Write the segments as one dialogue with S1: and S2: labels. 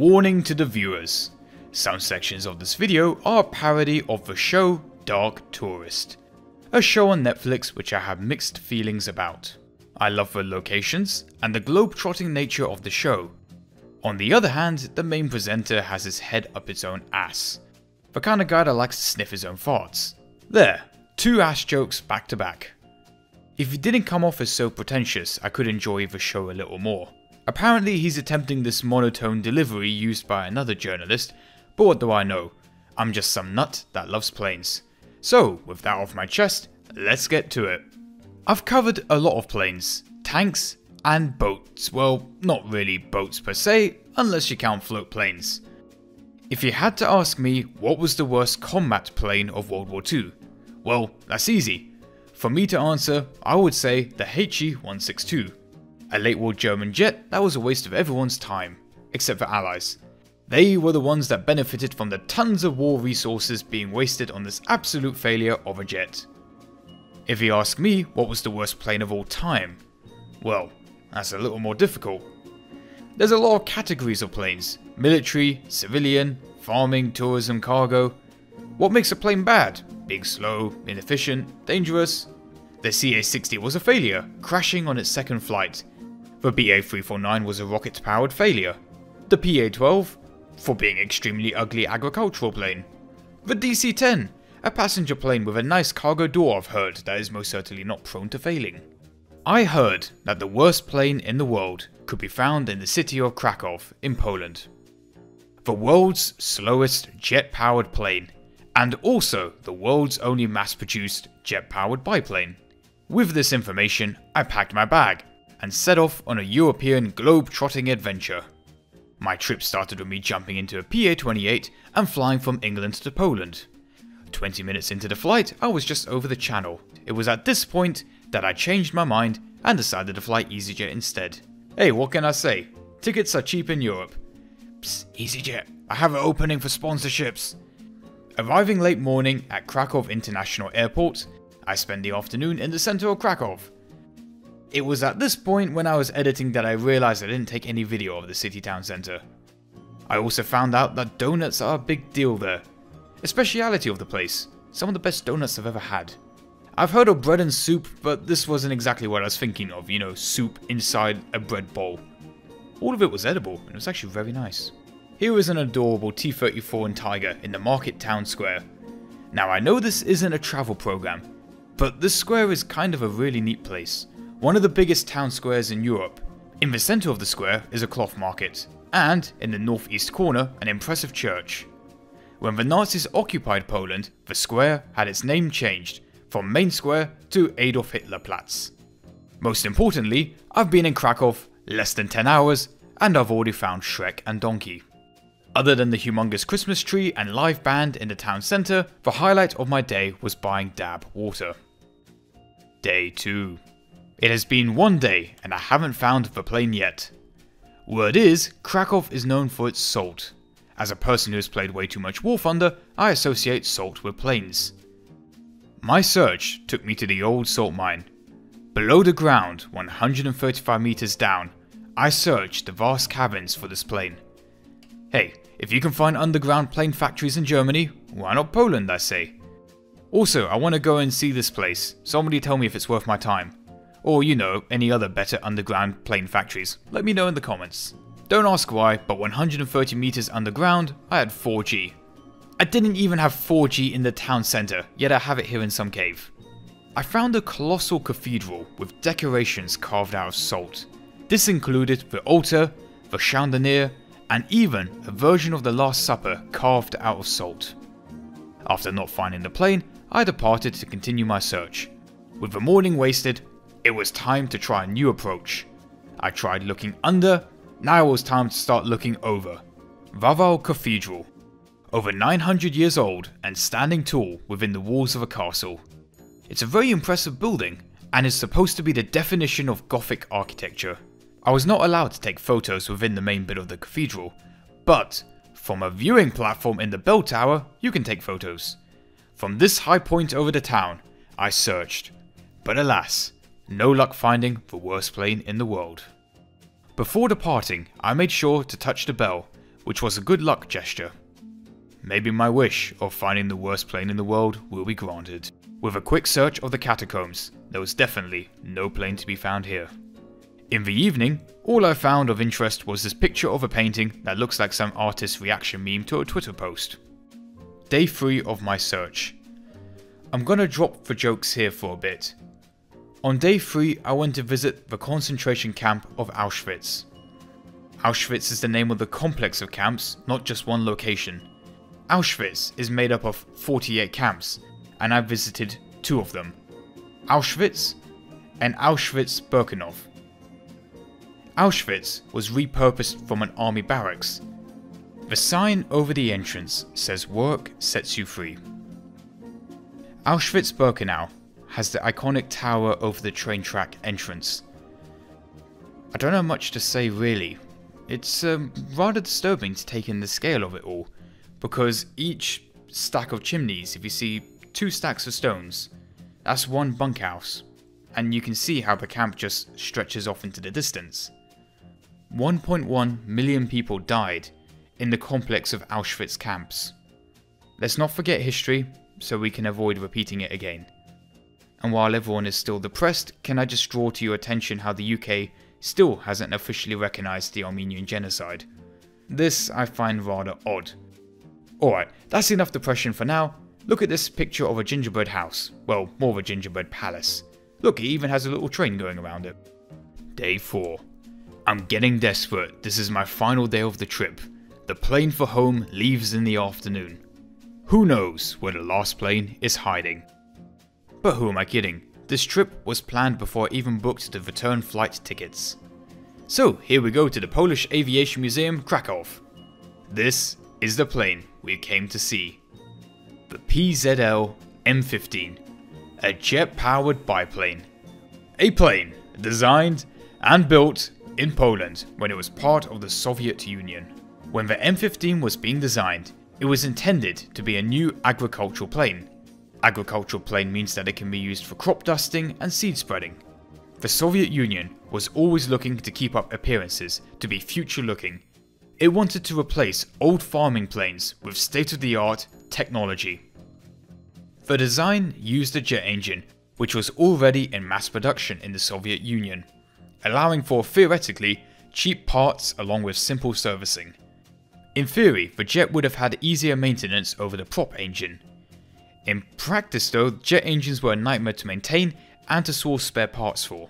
S1: Warning to the viewers. Some sections of this video are a parody of the show Dark Tourist, a show on Netflix which I have mixed feelings about. I love the locations and the globe-trotting nature of the show. On the other hand, the main presenter has his head up its own ass. The kind of guy that likes to sniff his own farts. There, 2 ass jokes back to back. If he didn't come off as so pretentious, I could enjoy the show a little more. Apparently he's attempting this monotone delivery used by another journalist, but what do I know? I'm just some nut that loves planes. So, with that off my chest, let's get to it. I've covered a lot of planes, tanks, and boats. Well, not really boats per se, unless you count float planes. If you had to ask me what was the worst combat plane of World War II, well, that's easy. For me to answer, I would say the HE-162. A late war German jet that was a waste of everyone's time, except for Allies. They were the ones that benefited from the tons of war resources being wasted on this absolute failure of a jet. If you ask me what was the worst plane of all time, well, that's a little more difficult. There's a lot of categories of planes: military, civilian, farming, tourism, cargo. What makes a plane bad? Being slow, inefficient, dangerous? The CA-60 was a failure, crashing on its second flight. The BA-349 was a rocket-powered failure. The PA-12, for being extremely ugly agricultural plane. The DC-10, a passenger plane with a nice cargo door I've heard that is most certainly not prone to failing. I heard that the worst plane in the world could be found in the city of Krakov in Poland. The world's slowest jet-powered plane, and also the world's only mass-produced jet-powered biplane. With this information, I packed my bag and set off on a European globe-trotting adventure. My trip started with me jumping into a PA-28 and flying from England to Poland. 20 minutes into the flight, I was just over the channel. It was at this point that I changed my mind and decided to fly EasyJet instead. Hey, what can I say? Tickets are cheap in Europe. Psst, EasyJet, I have an opening for sponsorships. Arriving late morning at Krakov International Airport, I spent the afternoon in the center of Krakov. It was at this point when I was editing that I realized I didn't take any video of the city town center. I also found out that donuts are a big deal there. A speciality of the place, some of the best donuts I've ever had. I've heard of bread and soup, but this wasn't exactly what I was thinking of, you know, soup inside a bread bowl. All of it was edible, and it was actually very nice. Here is an adorable T-34 and Tiger in the market town square. Now I know this isn't a travel program, but this square is kind of a really neat place. One of the biggest town squares in Europe. In the center of the square is a cloth market, and in the northeast corner an impressive church. When the Nazis occupied Poland, the square had its name changed from Main Square to Adolf Hitler Platz. Most importantly, I've been in Krakow less than 10 hours and I've already found Shrek and Donkey. Other than the humongous Christmas tree and live band in the town centre, the highlight of my day was buying Dab water. Day 2. It has been 1 day and I haven't found the plane yet. Word is, Krakow is known for its salt. As a person who has played way too much War Thunder, I associate salt with planes. My search took me to the old salt mine. Below the ground, 135 meters down, I searched the vast caverns for this plane. Hey, if you can find underground plane factories in Germany, why not Poland, I say. Also, I want to go and see this place. Somebody tell me if it's worth my time. Or, you know, any other better underground plane factories. Let me know in the comments. Don't ask why, but 130 meters underground, I had 4G. I didn't even have 4G in the town centre, yet I have it here in some cave. I found a colossal cathedral with decorations carved out of salt. This included the altar, the chandelier, and even a version of the Last Supper carved out of salt. After not finding the plane, I departed to continue my search. With the morning wasted, it was time to try a new approach. I tried looking under, now it was time to start looking over. Wawel Cathedral. Over 900 years old and standing tall within the walls of a castle. It's a very impressive building and is supposed to be the definition of Gothic architecture. I was not allowed to take photos within the main bit of the cathedral, but from a viewing platform in the bell tower you can take photos. From this high point over the town, I searched, but alas, no luck finding the worst plane in the world. Before departing, I made sure to touch the bell, which was a good luck gesture. Maybe my wish of finding the worst plane in the world will be granted. With a quick search of the catacombs, there was definitely no plane to be found here. In the evening, all I found of interest was this picture of a painting that looks like some artist's reaction meme to a Twitter post. Day 3 of my search. I'm gonna drop the jokes here for a bit. On day 3, I went to visit the concentration camp of Auschwitz. Auschwitz is the name of the complex of camps, not just one location. Auschwitz is made up of 48 camps, and I visited 2 of them, Auschwitz and Auschwitz-Birkenau. Auschwitz was repurposed from an army barracks. The sign over the entrance says "Work sets you free." Auschwitz-Birkenau has the iconic tower over the train track entrance. I don't have much to say really. It's rather disturbing to take in the scale of it all, because each stack of chimneys, if you see 2 stacks of stones, that's 1 bunkhouse, and you can see how the camp just stretches off into the distance. 1.1 million people died in the complex of Auschwitz camps. Let's not forget history, so we can avoid repeating it again. And while everyone is still depressed, can I just draw to your attention how the UK still hasn't officially recognised the Armenian genocide? This I find rather odd. Alright, that's enough depression for now. Look at this picture of a gingerbread house. Well, more of a gingerbread palace. Look, it even has a little train going around it. Day 4. I'm getting desperate. This is my final day of the trip. The plane for home leaves in the afternoon. Who knows where the last plane is hiding? But who am I kidding? This trip was planned before I even booked the return flight tickets. So here we go to the Polish Aviation Museum, Krakov. This is the plane we came to see. The Pzl M15, a jet-powered biplane. A plane designed and built in Poland when it was part of the Soviet Union. When the M15 was being designed, it was intended to be a new agricultural plane. Agricultural plane means that it can be used for crop dusting and seed spreading. The Soviet Union was always looking to keep up appearances, to be future-looking. It wanted to replace old farming planes with state-of-the-art technology. The design used a jet engine, which was already in mass production in the Soviet Union, allowing for, theoretically, cheap parts along with simple servicing. In theory, the jet would have had easier maintenance over the prop engine. In practice though, jet engines were a nightmare to maintain and to source spare parts for.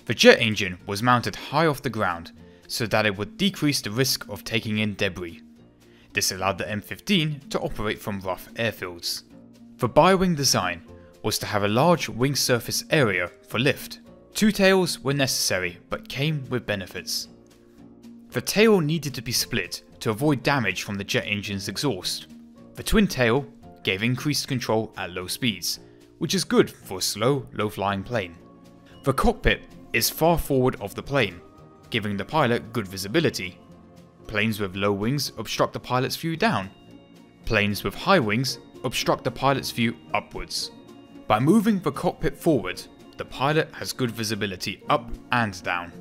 S1: The jet engine was mounted high off the ground, so that it would decrease the risk of taking in debris. This allowed the M15 to operate from rough airfields. The bi-wing design was to have a large wing surface area for lift. 2 tails were necessary but came with benefits. The tail needed to be split to avoid damage from the jet engine's exhaust. The twin tail gave increased control at low speeds, which is good for a slow, low-flying plane. The cockpit is far forward of the plane, giving the pilot good visibility. Planes with low wings obstruct the pilot's view down. Planes with high wings obstruct the pilot's view upwards. By moving the cockpit forward, the pilot has good visibility up and down.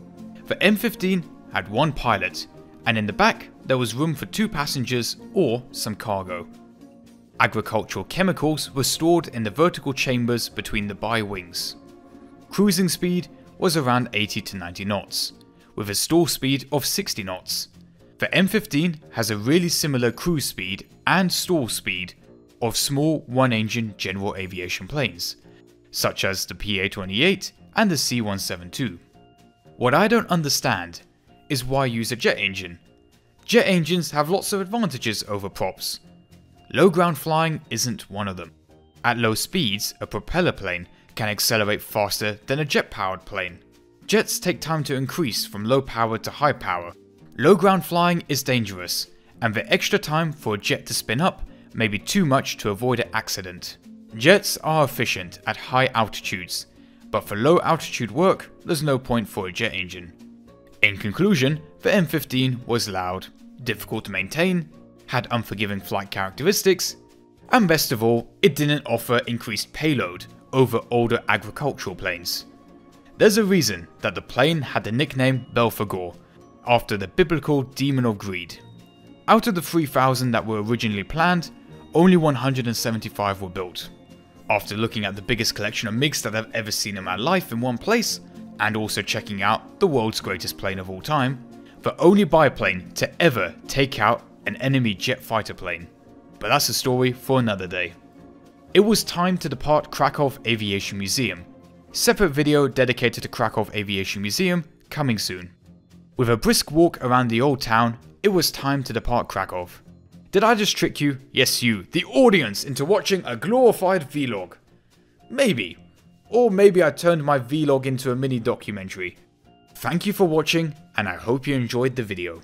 S1: The M15 had 1 pilot, and in the back there was room for 2 passengers or some cargo. Agricultural chemicals were stored in the vertical chambers between the bi-wings. Cruising speed was around 80 to 90 knots, with a stall speed of 60 knots. The M15 has a really similar cruise speed and stall speed of small 1-engine general aviation planes, such as the PA-28 and the C-172. What I don't understand is why use a jet engine. Jet engines have lots of advantages over props. Low ground flying isn't one of them. At low speeds, a propeller plane can accelerate faster than a jet-powered plane. Jets take time to increase from low power to high power. Low ground flying is dangerous, and the extra time for a jet to spin up may be too much to avoid an accident. Jets are efficient at high altitudes, but for low altitude work, there's no point for a jet engine. In conclusion, the M15 was loud, difficult to maintain, had unforgiving flight characteristics, and best of all, it didn't offer increased payload over older agricultural planes. There's a reason that the plane had the nickname Belphegor, after the biblical demon of greed. Out of the 3,000 that were originally planned, only 175 were built. After looking at the biggest collection of MiGs that I've ever seen in my life in one place, and also checking out the world's greatest plane of all time, the only biplane to ever take out an enemy jet fighter plane. But that's a story for another day. It was time to depart Krakov Aviation Museum. Separate video dedicated to Krakov Aviation Museum coming soon. With a brisk walk around the old town, it was time to depart Krakov. Did I just trick you, yes you, the audience, into watching a glorified vlog? Maybe. Or maybe I turned my vlog into a mini documentary. Thank you for watching, and I hope you enjoyed the video.